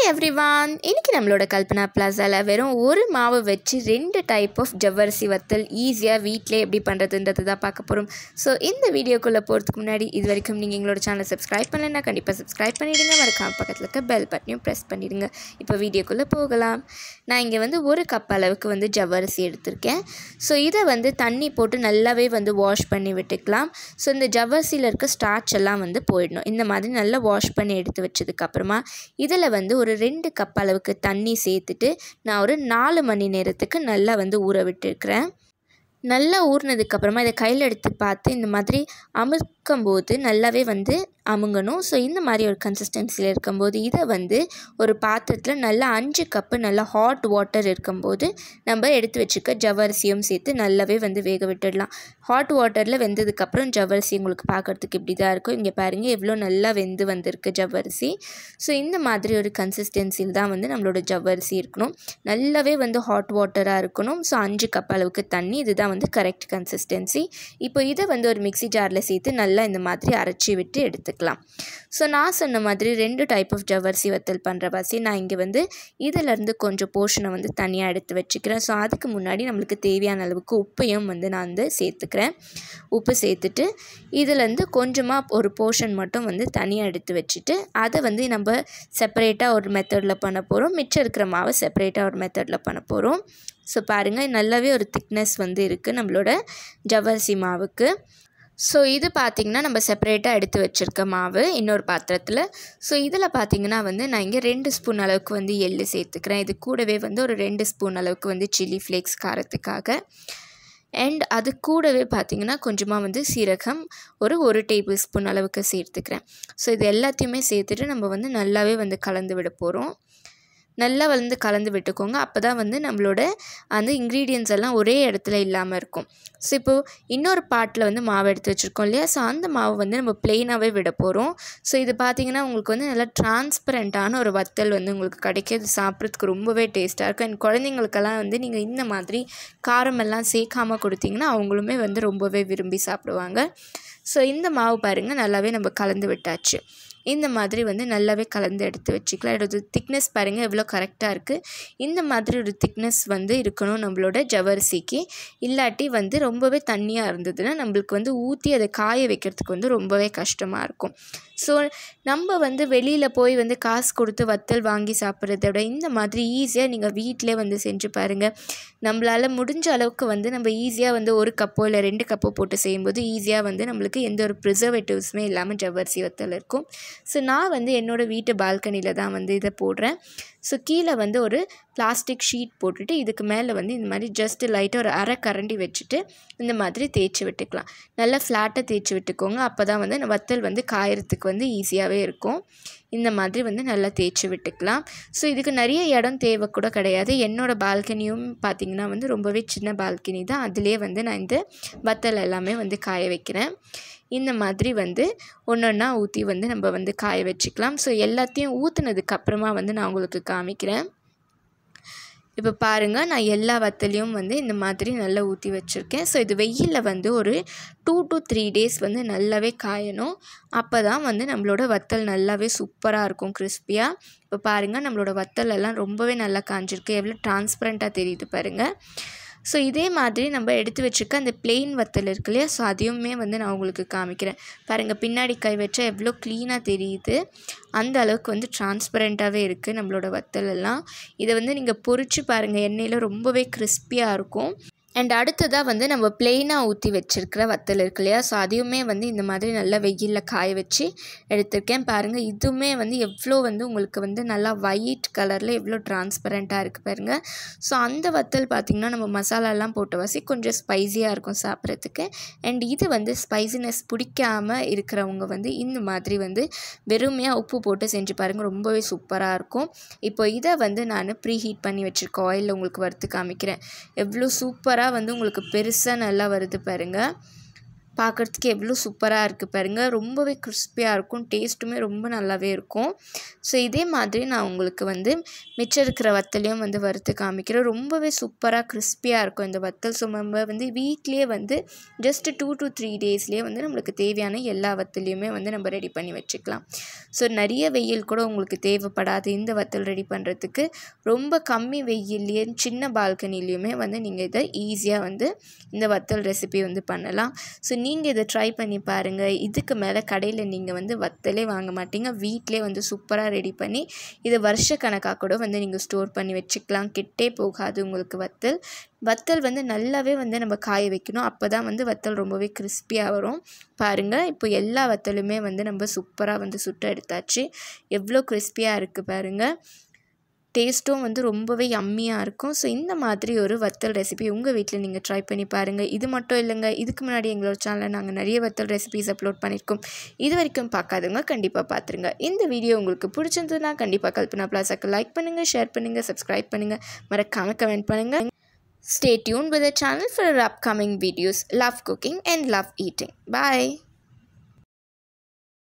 Everyone, இன்றைக்கி நம்மளோட கல்பனா பிளாஸாவில் வெறும் ஒரு மாவு வச்சு 2 டைப் ஆஃப் ஜவ்வரிசி வத்தல் ஈஸியாக வீட்டிலே எப்படி பண்ணுறதுன்றது தான் பார்க்க போகிறோம். ஸோ இந்த வீடியோக்குள்ளே போகிறதுக்கு முன்னாடி இது வரைக்கும் நீங்கள் எங்களோட சேனலை சப்ஸ்கிரைப் பண்ணலைன்னா கண்டிப்பாக சப்ஸ்கிரைப் பண்ணிவிடுங்க. மறக்காம பக்கத்தில் இருக்க பெல் பட்டனையும் ப்ரெஸ் பண்ணிவிடுங்க. இப்போ வீடியோக்குள்ளே போகலாம். நான் இங்கே ஒரு கப் அளவுக்கு ஜவ்வரிசி எடுத்திருக்கேன். ஸோ இதை தண்ணி போட்டு நல்லாவே வாஷ் பண்ணி விட்டுக்கலாம். ஸோ இந்த ஜவ்வரிசியில் இருக்க ஸ்டார்ச் எல்லாம் போயிடணும். இந்த மாதிரி நல்லா வாஷ் பண்ணி எடுத்து வச்சதுக்கப்புறமா இதில் ஒரு 2 கப் அளவுக்கு தண்ணி சேர்த்துட்டு நான் ஒரு 4 மணி நேரத்துக்கு நல்லா ஊற விட்டுருக்கிறேன். நல்லா ஊறினதுக்கப்புறமா இதை கையில் எடுத்து பார்த்து இந்த மாதிரி அமுக்கும்போது நல்லாவே அமுங்கணும். ஸோ இந்த மாதிரி ஒரு கன்சிஸ்டன்சியில் இருக்கும்போது இதை ஒரு பாத்திரத்தில் நல்லா 5 கப்பு நல்லா ஹாட் வாட்டர் இருக்கும்போது நம்ம எடுத்து வச்சுக்க ஜவ்வரிசியும் சேர்த்து நல்லாவே வேக விட்டுடலாம். ஹாட் வாட்டரில் வெந்ததுக்கப்புறம் ஜவ்வரிசி உங்களுக்கு பார்க்குறதுக்கு இப்படி தான் இருக்கும். இங்கே பாருங்கள் எவ்வளோ நல்லா வெந்து வந்திருக்கு ஜவ்வரிசி. ஸோ இந்த மாதிரி ஒரு கன்சிஸ்டன்சியில் தான் நம்மளோட ஜவ்வரிசி இருக்கணும். நல்லாவே ஹாட் வாட்டராக இருக்கணும். ஸோ 5 கப் அளவுக்கு தண்ணி, இதுதான் கரெக்ட் கன்சிஸ்டன்சி. இப்போ இதை ஒரு மிக்ஸி ஜாரில் சேர்த்து நல்லா இந்த மாதிரி அரைச்சி விட்டு எடுத்துக்கலாம். ஸோ நான் சொன்ன மாதிரி 2 டைப் ஆஃப் ஜவ்வரிசி வத்தல் பண்ணுற வாசி நான் இங்கே இதிலேருந்து கொஞ்சம் போர்ஷனை தனியாக எடுத்து வச்சுக்கிறேன். ஸோ அதுக்கு முன்னாடி நம்மளுக்கு தேவையான அளவுக்கு உப்பையும் நான் சேர்த்துக்கிறேன். உப்பு சேர்த்துட்டு இதிலேருந்து கொஞ்சமாக ஒரு போர்ஷன் மட்டும் தனியாக எடுத்து வச்சுட்டு அதை நம்ம செப்பரேட்டாக ஒரு மெத்தடில் பண்ண போகிறோம். மிச்சம் இருக்கிற மாவை செப்பரேட்டாக ஒரு மெத்தடில் பண்ண போகிறோம். ஸோ பாருங்கள் நல்லாவே ஒரு திக்னஸ் இருக்குது நம்மளோட ஜவ்வரிசி மாவுக்கு. ஸோ இது பார்த்திங்கன்னா நம்ம செப்பரேட்டாக எடுத்து வச்சுருக்க மாவு இன்னொரு பாத்திரத்தில். ஸோ இதில் பார்த்திங்கன்னா நான் இங்கே 2 ஸ்பூன் அளவுக்கு எள்ளு சேர்த்துக்கிறேன். இது கூடவே ஒரு 2 ஸ்பூன் அளவுக்கு சில்லி ஃப்ளேக்ஸ் காரத்துக்காக. அண்ட் அது கூடவே பார்த்திங்கன்னா கொஞ்சமாக சீரகம் ஒரு டேபிள் ஸ்பூன் அளவுக்கு சேர்த்துக்கிறேன். ஸோ இது எல்லாத்தையுமே சேர்த்துட்டு நம்ம நல்லாவே கலந்து விட போகிறோம். நல்லா கலந்து விட்டுக்கோங்க. அப்போ தான் நம்மளோட அந்த இன்க்ரீடியன்ட்ஸ் எல்லாம் ஒரே இடத்துல இல்லாமல் இருக்கும். ஸோ இப்போது இன்னொரு பாட்டில் மாவு எடுத்து வச்சுருக்கோம் இல்லையா, ஸோ அந்த மாவு நம்ம ப்ளெயினாகவே விட போகிறோம். ஸோ இது பார்த்திங்கன்னா உங்களுக்கு நல்லா டிரான்ஸ்பரண்ட்டான ஒரு வத்தல் உங்களுக்கு கிடைக்கும். இது சாப்பிட்றதுக்கு ரொம்பவே டேஸ்ட்டாக இருக்கும். அண்ட் குழந்தைங்களுக்கெல்லாம் நீங்கள் இந்த மாதிரி காரமெல்லாம் சேர்க்காமல் கொடுத்தீங்கன்னா அவங்களுமே ரொம்பவே விரும்பி சாப்பிடுவாங்க. ஸோ இந்த மாவு பாருங்கள் நல்லாவே நம்ம கலந்து விட்டாச்சு. இந்த மாதிரி நல்லாவே கலந்து எடுத்து வச்சுக்கலாம். இதோட திக்னஸ் பாருங்கள் எவ்வளோ கரெக்டாக இருக்குது. இந்த மாதிரி ஒரு திக்னஸ் இருக்கணும் நம்மளோட ஜவ்வரிசிக்கு. இல்லாட்டி ரொம்பவே தண்ணியாக இருந்ததுன்னா நம்மளுக்கு ஊற்றி அதை காய வைக்கிறதுக்கு ரொம்பவே கஷ்டமாக இருக்கும். ஸோ நம்ம வெளியில் போய் காசு கொடுத்து வத்தல் வாங்கி சாப்பிட்றத விட இந்த மாதிரி ஈஸியாக நீங்கள் வீட்டிலே செஞ்சு பாருங்கள். நம்மளால் முடிஞ்ச அளவுக்கு நம்ம ஈஸியாக 1 கப்போ இல்லை 2 கப்போ போட்டு செய்யும்போது ஈஸியாக நம்மளுக்கு எந்த ஒரு ப்ரிசர்வேட்டிவ்ஸுமே இல்லாமல் ஜவ்வரிசி வத்தல் இருக்கும். ஸோ நான் என்னோடய வீட்டு பால்கனியில் தான் இதை போடுறேன். ஸோ கீழே ஒரு பிளாஸ்டிக் ஷீட் போட்டுட்டு இதுக்கு மேலே இந்த மாதிரி ஜஸ்ட் லைட்டாக ஒரு அரை கரண்டி வச்சுட்டு இந்த மாதிரி தேய்ச்சி விட்டுக்கலாம். நல்லா ஃப்ளாட்டாக தேய்ச்சி விட்டுக்கோங்க. அப்போ தான் வத்தல் காயறதுக்கு ஈஸியாகவே இருக்கும். இந்த மாதிரி நல்லா தேய்ச்சி விட்டுக்கலாம். ஸோ இதுக்கு நிறைய இடம் தேவை கூட கிடையாது. என்னோடய பால்கனியும் பார்த்திங்கன்னா ரொம்பவே சின்ன பால்கனி தான். அதுலேயே நான் இந்த வத்தல் எல்லாமே காய வைக்கிறேன். இந்த மாதிரி ஒன்றொன்னா ஊற்றி நம்ம காய வச்சுக்கலாம். ஸோ எல்லாத்தையும் ஊற்றுனதுக்கப்புறமா நான் உங்களுக்கு காமிக்கிறேன். இப்போ பாருங்கள் நான் எல்லா வத்தலையும் இந்த மாதிரி நல்லா ஊற்றி வச்சுருக்கேன். ஸோ இது வெயிலில் ஒரு 2 to 3 days நல்லாவே காயணும். அப்போ தான் நம்மளோட வத்தல் நல்லாவே சூப்பராக இருக்கும், கிறிஸ்பியாக. இப்போ பாருங்கள் நம்மளோட வத்தல் எல்லாம் ரொம்பவே நல்லா காஞ்சிருக்கு. எவ்வளோ டிரான்ஸ்பரண்ட்டாக தெரியுது பாருங்கள். ஸோ இதே மாதிரி நம்ம எடுத்து வச்சுக்க அந்த பிளெயின் வத்தல் இருக்கு இல்லையா, ஸோ அதையுமே நான் உங்களுக்கு காமிக்கிறேன். பாருங்கள் பின்னாடி கை வச்சா எவ்வளோ க்ளீனாக தெரியுது. அந்த அளவுக்கு டிரான்ஸ்பரண்ட்டாகவே இருக்குது நம்மளோட வத்தல் எல்லாம். இதை நீங்கள் பொரிச்சு பாருங்கள், எண்ணெயில் ரொம்பவே கிறிஸ்பியாக இருக்கும். அண்ட் அடுத்ததாக நம்ம பிளெயினாக ஊற்றி வச்சுருக்கிற வத்தல் இருக்கு இல்லையா, ஸோ அதையுமே இந்த மாதிரி நல்லா வெயிலில் காய வச்சு எடுத்திருக்கேன். பாருங்கள் இதுவுமே எவ்வளோ உங்களுக்கு நல்லா ஒயிட் கலரில் எவ்வளோ டிரான்ஸ்பரண்ட்டாக இருக்குது பாருங்கள். ஸோ அந்த வத்தல் பார்த்திங்கன்னா நம்ம மசாலாலாம் போட்ட வாசி கொஞ்சம் ஸ்பைஸியாக இருக்கும் சாப்பிட்றதுக்கு. அண்ட் இது ஸ்பைசினஸ் பிடிக்காமல் இருக்கிறவங்க இந்த மாதிரி வெறுமையாக உப்பு போட்டு செஞ்சு பாருங்கள், ரொம்பவே சூப்பராக இருக்கும். இப்போ இதை நான் ப்ரீ ஹீட் பண்ணி வச்சுருக்க ஆயிலில் உங்களுக்கு வறுத்து காமிக்கிறேன். எவ்வளோ சூப்பராக உங்களுக்கு பெருசாக நல்லா வருது பாருங்கள். பார்க்குறதுக்கு எவ்வளோ சூப்பராக இருக்குது பாருங்கள். ரொம்பவே கிறிஸ்பியாக இருக்கும், டேஸ்ட்டுமே ரொம்ப நல்லாவே இருக்கும். ஸோ இதே மாதிரி நான் உங்களுக்கு வந்து மிச்சம் இருக்கிற வத்தலையும் வந்து வறுத்து காமிக்கிறேன். ரொம்பவே சூப்பராக கிறிஸ்பியாக இருக்கும் இந்த வத்தல். ஸோ நம்ம வந்து வீட்லேயே வந்து ஜஸ்ட்டு 2 to 3 டேஸ்லேயே வந்து நம்மளுக்கு தேவையான எல்லா வத்தலையுமே வந்து நம்ம ரெடி பண்ணி வச்சுக்கலாம். ஸோ நிறைய வெயில் கூட உங்களுக்கு தேவைப்படாது இந்த வத்தல் ரெடி பண்ணுறதுக்கு. ரொம்ப கம்மி வெயில்லையே சின்ன பால்கனிலையுமே வந்து நீங்கள் இதை ஈஸியாக வந்து இந்த வத்தல் ரெசிபி வந்து பண்ணலாம். ஸோ நீங்கள் இதை ட்ரை பண்ணி பாருங்கள். இதுக்கு மேலே கடையில் நீங்கள் வந்து வத்தலே வாங்க மாட்டீங்க. வீட்டிலே வந்து சூப்பராக ரெடி பண்ணி இதை வருஷக்கணக்காக கூட வந்து நீங்கள் ஸ்டோர் பண்ணி வச்சுக்கலாம். கெட்டே போகாது உங்களுக்கு வத்தல் வந்து நல்லாவே வந்து நம்ம காய வைக்கணும். அப்போ தான் வந்து வத்தல் ரொம்பவே கிறிஸ்பியாக வரும். பாருங்கள், இப்போ எல்லா வத்தலுமே வந்து நம்ம சூப்பராக வந்து சுட்டு எடுத்தாச்சு. எவ்வளோ கிறிஸ்பியாக இருக்குது பாருங்கள். டேஸ்ட்டும் வந்து ரொம்பவே யம்மியாக இருக்கும். ஸோ இந்த மாதிரி ஒரு வத்தல் ரெசிபி உங்கள் வீட்டில் நீங்கள் ட்ரை பண்ணி பாருங்கள். இது மட்டும் இல்லைங்க, இதுக்கு முன்னாடி எங்களோட சேனலில் நாங்கள் நிறைய வத்தல் ரெசிபிஸ் அப்லோட் பண்ணியிருக்கோம். இது வரைக்கும் பார்க்காதவங்க கண்டிப்பாக பார்த்துருங்க. இந்த வீடியோ உங்களுக்கு பிடிச்சிருந்ததுன்னா கண்டிப்பாக கல்பனா பிளாஸாக்கு லைக் பண்ணுங்கள், ஷேர் பண்ணுங்கள், சப்ஸ்கிரைப் பண்ணுங்கள், மறக்காமல் கமெண்ட் பண்ணுங்கள். Stay tuned with the channel for our upcoming videos. Love cooking and love eating. Bye.